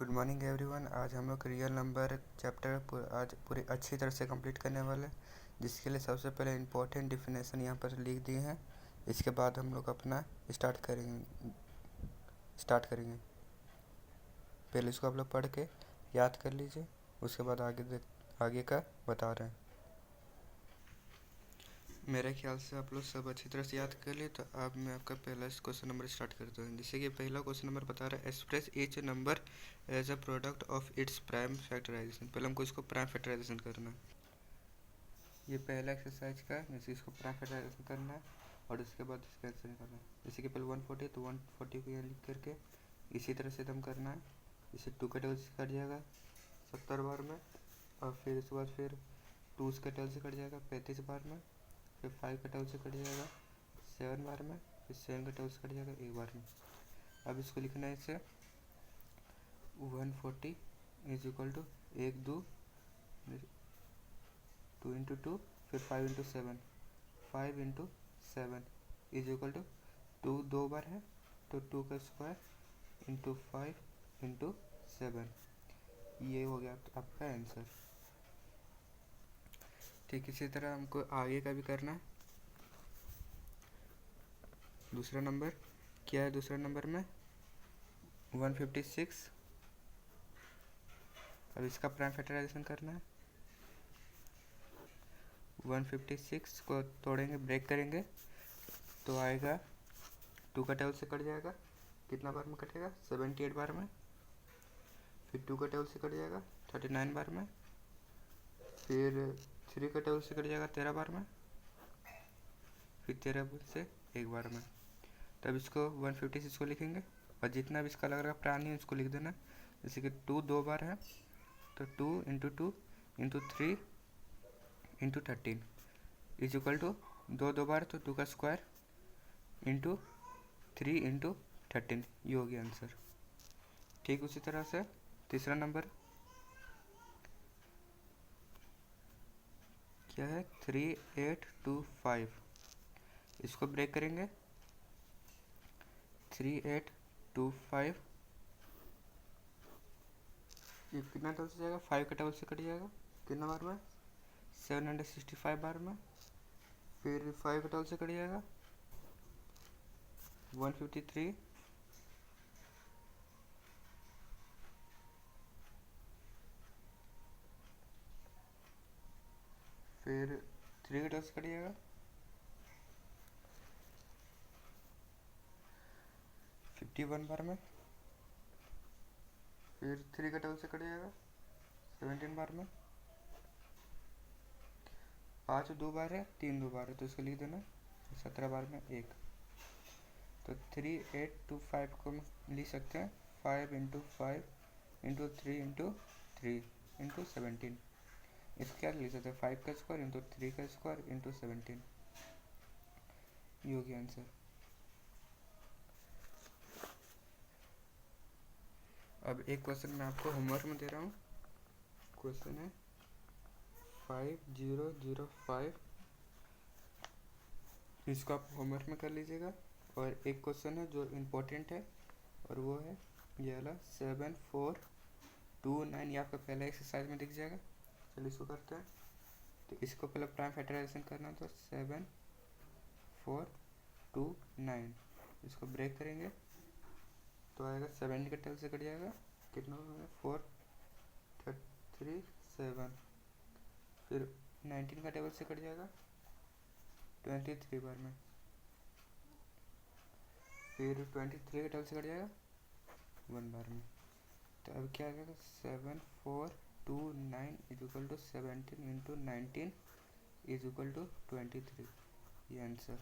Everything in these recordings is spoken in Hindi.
Good morning everyone. आज हम लोग रियल नंबर चैप्टर आज पूरी अच्छी तरह से कंप्लीट करने वाले हैं, जिसके लिए सबसे पहले इम्पोर्टेंट डिफिनेशन यहाँ पर लिख दिए हैं। इसके बाद हम लोग अपना स्टार्ट करेंगे। पहले इसको आप लोग पढ़ के याद कर लीजिए, उसके बाद आगे का बता रहे हैं। मेरे ख्याल से आप लोग सब अच्छी तरह से याद कर लिए, तो अब मैं आपका पहला क्वेश्चन नंबर स्टार्ट करता हूँ। जैसे कि पहला क्वेश्चन नंबर बता रहा है express each number as a product of its prime factorization. पहले हमको इसको प्राइम फैक्टराइजेशन करना है। ये पहला एक्सरसाइज का है, जैसे इसको प्राइम फैक्टराइजेशन करना है और उसके बाद इसका आंसर निकालना है। जैसे कि पहले 140 तो 140 को यहाँ लिख करके इसी तरह से एकदम करना है। इसे 2 का टेबल से कट जाएगा 70 बार में, और फिर उसके बाद फिर 2 का टेबल से कट जाएगा 35 बार में, फिर 5 का टेबल से कट जाएगा 7 बार में, फिर 7 का टेबल से कट जाएगा 1 बार में। अब इसको लिखना है इसे 140 इज इक्वल टू 1 2 2 इंटू 2 फिर 5 into 7 5 into 7 is equal to 2 2 बार है तो 2 का स्क्वायर इंटू 5 इंटू 7। ये हो गया आपका आंसर। ठीक इसी तरह हमको आगे का भी करना है। दूसरा नंबर क्या है? दूसरा नंबर में 156। अब इसका प्राइम फैक्टराइजेशन करना है। 156 को तोड़ेंगे, ब्रेक करेंगे तो आएगा 2 का टेबल से कट जाएगा, कितना बार में कटेगा 78 बार में, फिर 2 का टेबल से कट जाएगा 39 बार में, फिर 3 का टेबल से कट जाएगा 13 बार में, फिर 13 से 1 बार में। तब इसको 156 को लिखेंगे और जितना भी इसका अलग अलग प्राणी है उसको लिख देना। जैसे कि 2 2 बार है तो 2 into 2 into 3 into 13 is equal to 2 2 बार तो 2 का स्क्वायर इंटू 3 इंटू 13। ये हो गया आंसर। ठीक उसी तरह से तीसरा नंबर क्या है? 3825। इसको ब्रेक करेंगे। 3825 ये कितना टेबल से जाएगा? 5 का टेबल से कट जाएगा, कितना बार में 765 बार में, फिर 5 का टेबल से कट जाएगा 153, फिर 3 का टेबल से कट जाएगा 51 बार में, फिर 3 का टेबल से कट जाएगा 17 बार में, 5 2 बार है 3 2 बार है तो इसको लिख देना 17 बार में 1। तो 3825 को लिख सकते हैं 5 इंटू 5 इंटू 3 इंटू 3 इंटू 17। इसको क्या लिख सकते हैं? 5 का स्क्वायर इंटू 3 का स्क्वायर इंटू 17। ये हो गया आंसर। अब एक क्वेश्चन मैं आपको होमवर्क में दे रहा हूँ। क्वेश्चन है 5005। इसको आप होमवर्क में कर लीजिएगा। और एक क्वेश्चन है जो इम्पोर्टेंट है और वो है ये वाला 7429। ये आपका पहला एक्सरसाइज में दिख जाएगा। चलिए इसको करते हैं। तो इसको पहले प्राइम फैक्टराइजेशन करना तो 7429 इसको ब्रेक करेंगे तो आएगा 70 का टेबल से कट जाएगा, कितना 4337, फिर 19 का टेबल से कट जाएगा 23 बार में, फिर 23 का टेबल से कट जाएगा 1 बार में। तो अब क्या आ जाएगा 7429 is equal to 17 into 19 is equal to 23। ये आंसर।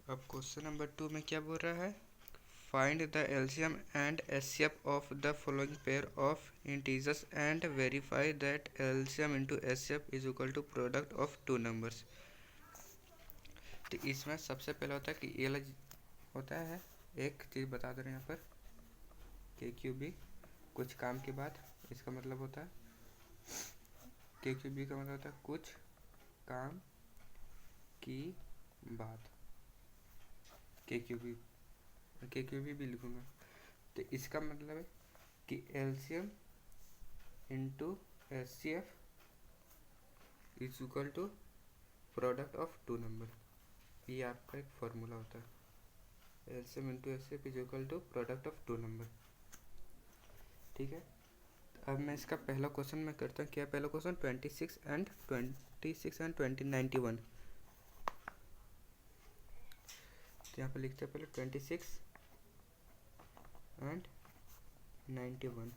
अब क्वेश्चन नंबर 2 में क्या बोल रहा है? Find the LCM and HCF of the following pair of integers and verify that LCM into HCF is equal to product of 2 numbers. तो इसमें सबसे पहले होता है कि ये होता है, एक चीज़ बता दे रहे हैं यहाँ पर KQB कुछ काम के बाद, इसका मतलब होता है KQB का मतलब होता है कुछ काम की बात, के क्यू भी लिखूँगा। तो इसका मतलब है कि LCM into HCF is equal to product of two number. ये आपका एक फॉर्मूला होता है, LCM into HCF is equal to product of two number. ठीक है, अब मैं इसका पहला क्वेश्चन मैं करता हूँ। क्या पहला क्वेश्चन 26 एंड 2091। तो यहाँ पे लिखते हैं पहले 26 एंड 91।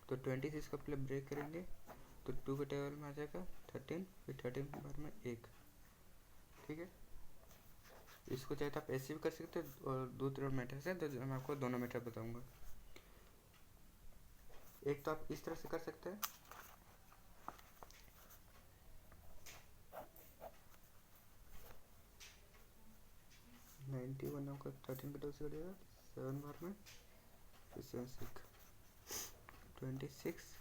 तो 26 का पहले ब्रेक करेंगे तो 2 के टेबल में आ जाएगा 13, फिर 13 के बार में 1। ठीक है, इसको चाहे तो आप ऐसे भी कर सकते हो और दूसरे मेथड से, तो मैं आपको दोनों मेथड बताऊंगा। एक तो आप इस तरह से कर सकते हैं, नाइन्टी वन आपका 13 के टेबल से कटेगा 7 बार में, फिर 7 6 26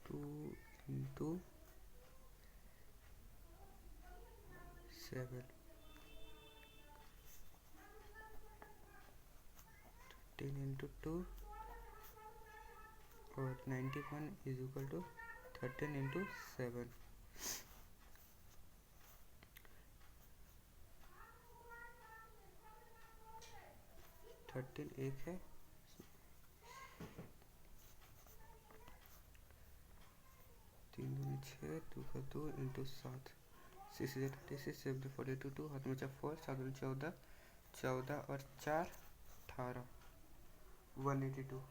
2 इंटू 7 10 इंटू 2 और 91 इज इक्वल टू 13 इंटू 7। 13 एक है, 3 दूनी 6, 2 का 2 इंटू 7, 6 is 26, 7 42, 2 हाथ में 4, 7 14, 14 और 4 18, 182।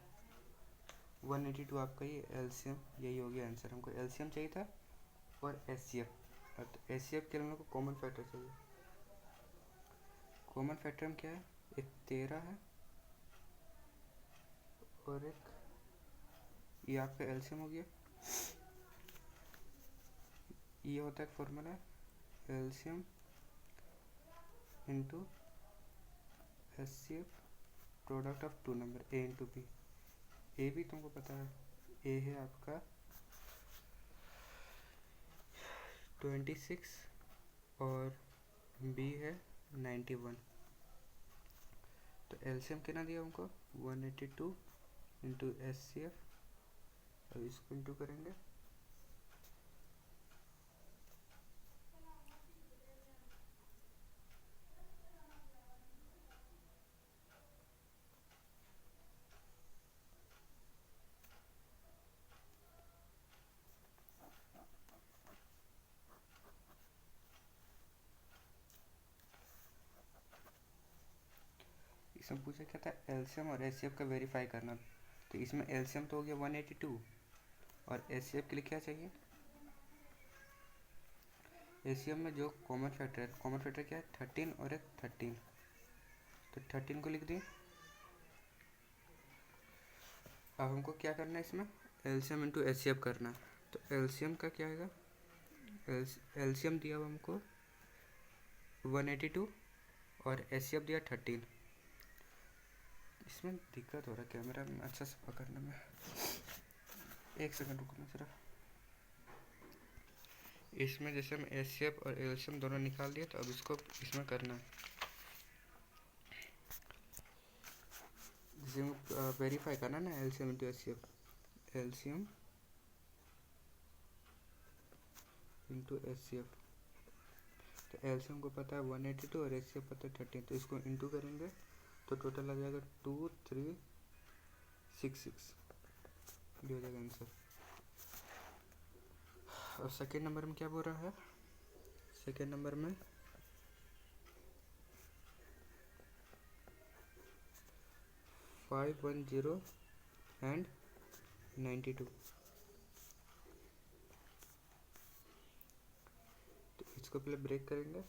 182 आपका ये एलसीएम, यही हो गया आंसर। हमको एलसीएम चाहिए था और एचसीएफ। तो एचसीएफ के लिए हम लोग को कॉमन फैक्टर चाहिए। कॉमन फैक्टर में क्या है, एक 13 है और एक ये आपका एलसीएम हो गया। ये होता है formula LCM into HCF product of two number A into B. A भी तुमको पता है, ए है आपका 26 और बी है 91। तो एलसीएम कितना दिया हमको 182 इंटू एचसीएफ। अब इसको इंटू करेंगे इसमें पूछा क्या था, एलसीएम और एचसीएफ का वेरीफाई करना। तो इसमें एलसीएम तो हो गया 182 और एचसीएफ के लिए क्या चाहिए, एचसीएफ में जो कॉमन फैक्टर है, कॉमन फैक्टर क्या है 13 और एक 13। तो 13 को लिख दिए। अब हमको क्या करना है, इसमें एलसीएम इंटू एचसीएफ करना है। तो एलसीएम का क्या आएगा, एलसीएम दिया हुआ हमको 182 और एचसीएफ दिया 13। इसमें दिक्कत हो रहा है कैमरा में अच्छा से पकड़ने में, एक सेकंड रुकना जरा। इसमें जैसे हम एचसीएफ और एलसीएम दोनों निकाल दिए, तो अब इसको इसमें करना है, जैसे वेरीफाई करना ना LCM into HCF, LCM into HCF. तो एलसीएम को पता है 182 और एचसीएफ पता है 13। तो इसको इंटू करेंगे तो टोटल आ जाएगा 2366, ये हो जाएगा आंसर। और सेकेंड नंबर में क्या बोल रहा है, सेकेंड नंबर में 510 एंड 92। तो इसको पहले ब्रेक करेंगे।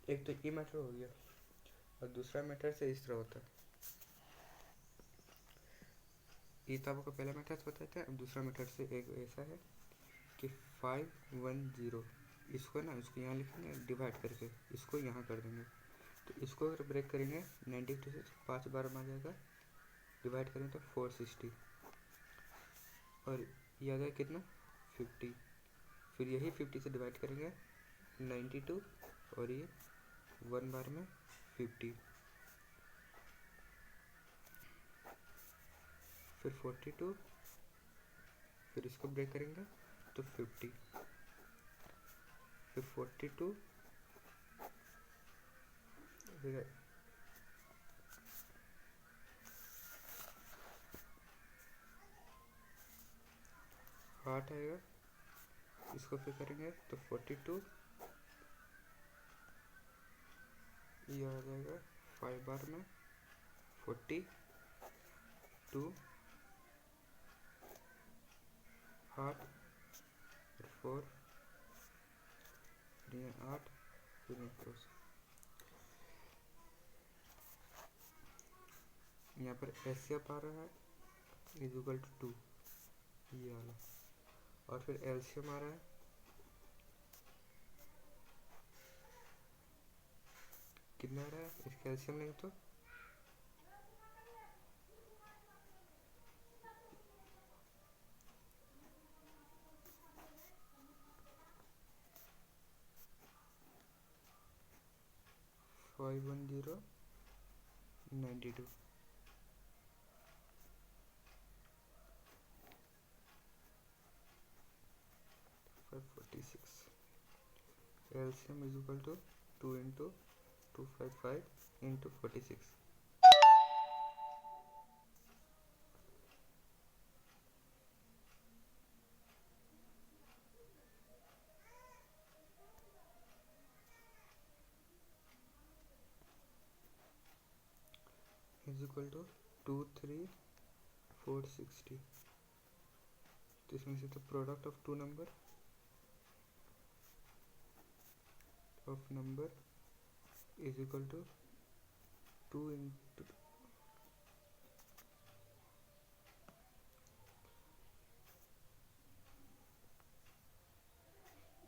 एक तो ये मैटर हो गया और दूसरा मैटर से इस तरह होता है। ये तो आपको पहला मैटर बताते हैं, अब दूसरा मैटर से एक ऐसा है कि 510 इसको ना, इसको यहाँ लिखेंगे डिवाइड करके, इसको यहाँ कर देंगे। तो इसको अगर ब्रेक करेंगे 92 से 5 बार में आ जाएगा, डिवाइड करेंगे तो 460 और ये आ गया कितना 50। फिर यही 50 से डिवाइड करेंगे 92 और ये 1 बार में 50, फिर 42, फिर इसको ब्रेक करेंगे तो 50, फिर 42, फिर 8 आएगा, इसको फिर करेंगे तो 42, ये आ जाएगा 5 बार में 42, 8 और 4, फिर ये 8, फिर ये क्रॉस। यहाँ पर एचसीएफ आ रहा है इज इक्वल टू 2, ये वाला, और फिर एलसीएम आ रहा है कितना आ रहा है, इसका एलसीएम लेंगे तो 510 92, LCM is equal to 2 into 255 into 46. is equal to 23460. This means the product of two number is equal to 2 into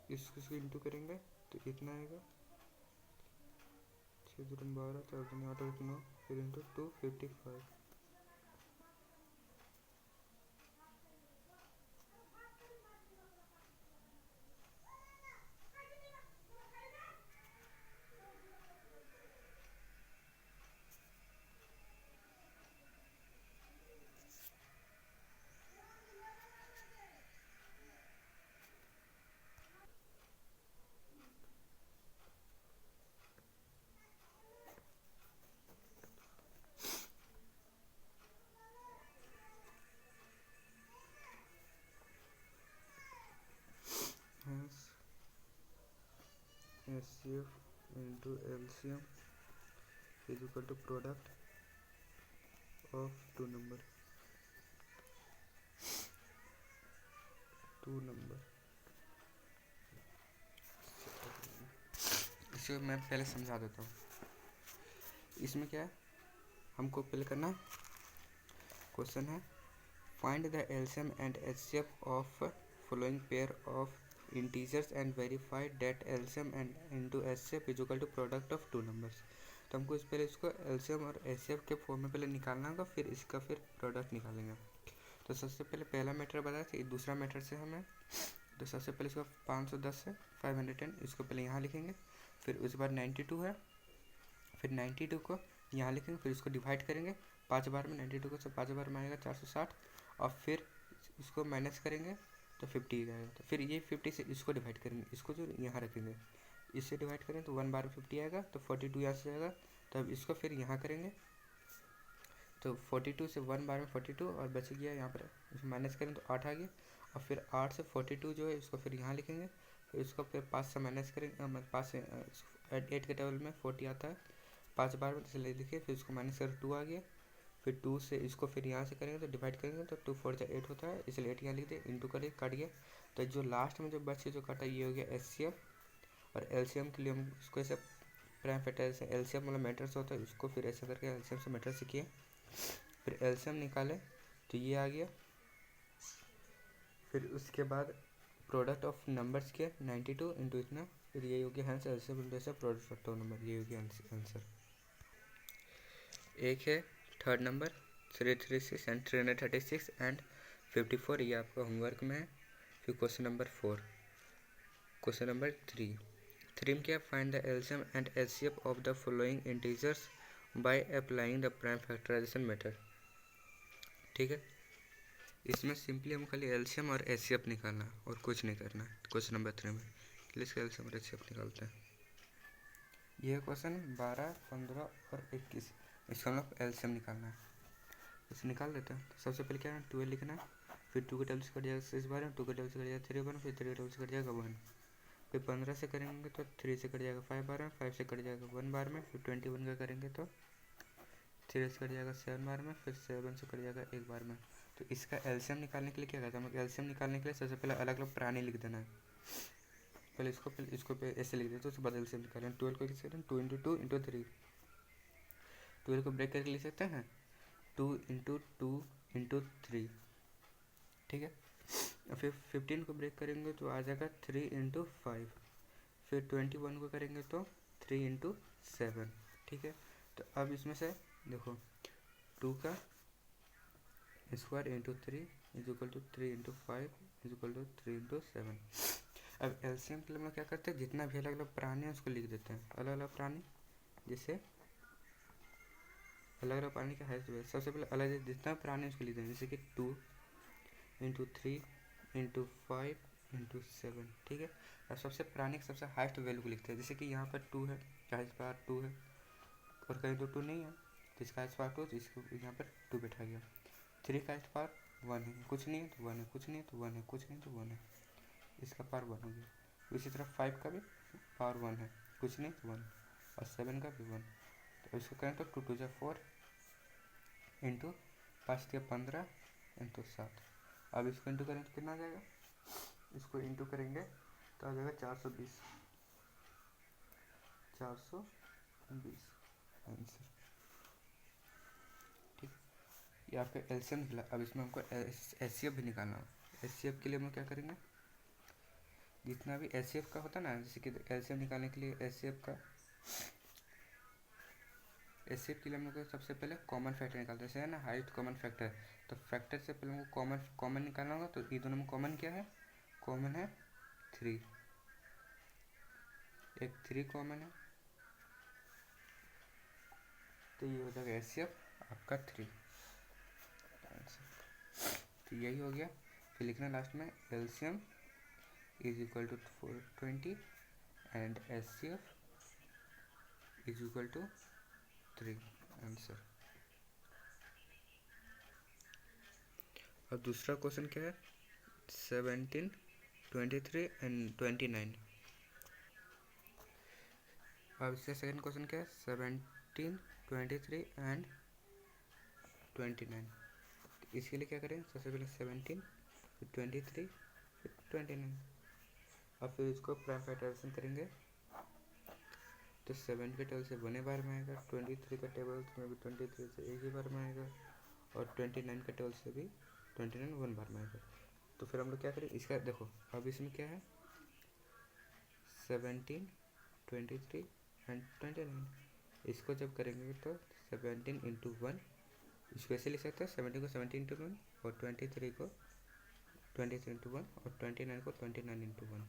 इसको इंटू करेंगे तो इतना आएगा 6 2 12 4 2 8 और 9, फिर into 255। HCF into LCM is equal to product of two number इसे मैं पहले समझा देता हूँ। इसमें क्या है, हमको पहले करना क्वेश्चन है find the LCM and HCF of following pair of integers and verify that LCM and into HCF is equal to product of two numbers. तो हमको इस पहले इसको एलसीएम और एचसीएफ के फॉर्म में पहले निकालना होगा, फिर इसका फिर प्रोडक्ट निकालेंगे। तो सबसे पहले पहला मैटर बताया था, दूसरा मैटर से हमें, तो सबसे पहले इसको 510 से 510 इसको पहले यहाँ लिखेंगे, फिर उसके बाद 92 है, फिर 92 को यहाँ लिखेंगे, फिर इसको डिवाइड करेंगे 5 बार में, 92 को सब 5 बार में आएगा 460, और फिर इसको माइनस करेंगे तो 50 आएगा। तो फिर ये 50 से इसको डिवाइड करेंगे, इसको जो यहाँ रखेंगे इससे डिवाइड करें तो 1 बार में 50 आएगा, तो 42 यहाँ से आएगा। तो अब इसको फिर यहाँ करेंगे तो 42 से 1 बार में 42 और बच गया यहाँ पर, इसको माइनस करें तो 8 आ गया, और फिर 8 से 42 जो है इसको फिर यहाँ लिखेंगे, फिर इसको फिर 5 से माइनस करेंगे, 5 से 8 के टेबल में 40 आता है 5 बार में, इसलिए लिखिए, फिर इसको माइनस कर 2 आ गया, फिर 2 से इसको फिर यहाँ से करेंगे तो डिवाइड करेंगे तो 2 4 8 होता है, इसलिए 8 यहाँ लिख दिए, इंटू करिए, कट गया। तो जो लास्ट में जो बचे जो कटा ये हो गया एचसीएफ, और एलसीएम के लिए हम इसको ऐसे प्राइम फैक्टर से एलसीएम मतलब मैटर्स होता है, उसको फिर ऐसे करके एलसीएम से मैटर सीखिए, फिर एलसीएम निकाले तो ये आ गया, फिर उसके बाद प्रोडक्ट ऑफ नंबर्स किया 92 इंटू इतना, फिर यही हो गया आंसर। एलसीएम इंटू ऐसा प्रोडक्ट ऑफ दो नंबर, ये हो गया आंसर। एक है थर्ड नंबर 336 एंड 336 एंड 54, ये आपका होमवर्क में है। फिर क्वेश्चन नंबर 4, क्वेश्चन नंबर 3 में क्या, find the LCM and HCF of the following integers by applying the prime factorization method. ठीक है, इसमें सिंपली हम खाली एलसीएम और एचसीएफ निकालना और कुछ नहीं करना। क्वेश्चन नंबर 3 में इसका एलसीएम और एचसीएफ निकालते हैं। यह क्वेश्चन 12, 15 और 21, इसका हम लोग एलसीएम निकालना है, इसे निकाल देते हैं। तो सबसे पहले क्या है, 12 लिखना है, फिर 2 के टेबल से कट जाएगा 6 बार में, 2 के टेबल से कट जाएगा 3 बार में, फिर 3 के टेबल से कट जाएगा 1, फिर 15 से करेंगे तो 3 से कट जाएगा 5 बार में, 5 से कट जाएगा 1 बार में, फिर 21 का करेंगे तो 3 से कट जाएगा 7 बार में, फिर 7 से कट जाएगा 1 बार में। तो इसका एलसीएम निकालने के लिए क्या कहता है, हम लोग एलसीएम निकालने के लिए सबसे पहले अलग अलग प्राणी लिख देना है। पहले इसको ऐसे लिख देते, उसके बाद एलसीएम निकालें। 12 को लिख सकते हैं 2 इंटू 2 इंटू 3, 12 को ब्रेक करके लिख सकते हैं 2 इंटू 2 इंटू 3। ठीक है, और फिर 15 को ब्रेक करेंगे तो आ जाएगा 3 इंटू 5, फिर 21 को करेंगे तो 3 इंटू 7। ठीक है, तो अब इसमें से देखो 2 का square into 3 is equal to 3 into 5 is equal to 3 into 7। अब एलसीएम के लिए हम लोग क्या करते हैं, जितना भी अलग अलग प्राणी है उसको लिख देते हैं, अलग अलग प्राणी, जैसे अलग अलग प्राणी का हाइस्ट वेट। सबसे पहले अलग जितना प्राणी उसको लिख देंगे, जैसे कि 2 इंटू 3 इंटू 5 इंटू 7। ठीक है, अब सबसे प्राणी का सबसे हाइस्ट वैल्यू को लिखते हैं, जैसे कि यहाँ पर 2 है, हाइस्ट पावर 2 है, और कहीं तो 2 नहीं है तो इसका हाइस्ट पावर 2, तो इसको यहाँ पर 2 बैठा गया। 3 का हाइस्ट पावर 1 है, कुछ नहीं है तो 1 है, कुछ नहीं है तो 1 है, कुछ नहीं तो 1 है, इसका पावर 1 हो गया। इसी तरह 5 का भी पावर 1 है, कुछ नहीं तो 1, और 7 का भी 1। तो इसको करें तो 2 2 जा 4 इंटू 5 के 15 इंटू 7। अब इसको इंटू करें तो कितना आ जाएगा, इसको इंटू करेंगे तो आ जाएगा 420 आंसर। ठीक, ये आपका एलसीएम निकला। अब इसमें हमको एचसीएफ भी निकालना हो। एचसीएफ के लिए हम क्या करेंगे, जितना भी एचसीएफ का होता है ना, जैसे कि एलसीएम निकालने के लिए एचसीएफ के लिए हम लोग सबसे पहले कॉमन फैक्टर निकालते हैं, ना हाइस्ट कॉमन फैक्टर। तो फैक्टर से पहले हमको कॉमन निकालना होगा। तो ये दोनों में कॉमन क्या है, कॉमन है 3, एक 3 कॉमन है, तो ये हो जाएगा एचसीएफ आपका 3 आंसर। तो यही हो गया। फिर लिखना लास्ट में LCM is equal to 420 and HCF is equal to 3 answer. अब दूसरा क्वेश्चन क्या है, 17, 23 एंड 29। अब इसका सेकंड क्वेश्चन क्या है, 17, 23 एंड 29। इसके लिए क्या करें, सबसे पहले 17 फिर 23 फिर 29, अब फिर इसको प्राइम फैक्टराइजेशन करेंगे तो 7 के टेबल से 1 बार में आएगा, 23 का टेबल में भी 23 से 1 ही बार में आएगा, और 29 का टेबल से भी 29 1 बार में आएगा। तो फिर हम लोग क्या करें, इसका देखो अब इसमें क्या है 17, 23 एंड 29, इसको जब करेंगे तो 17 इंटू 1, इसको ऐसे लिख सकते हैं 17 को 17 इंटू 1 और 23 को 23 इंटू 1 और 29 को 29 इंटू 1।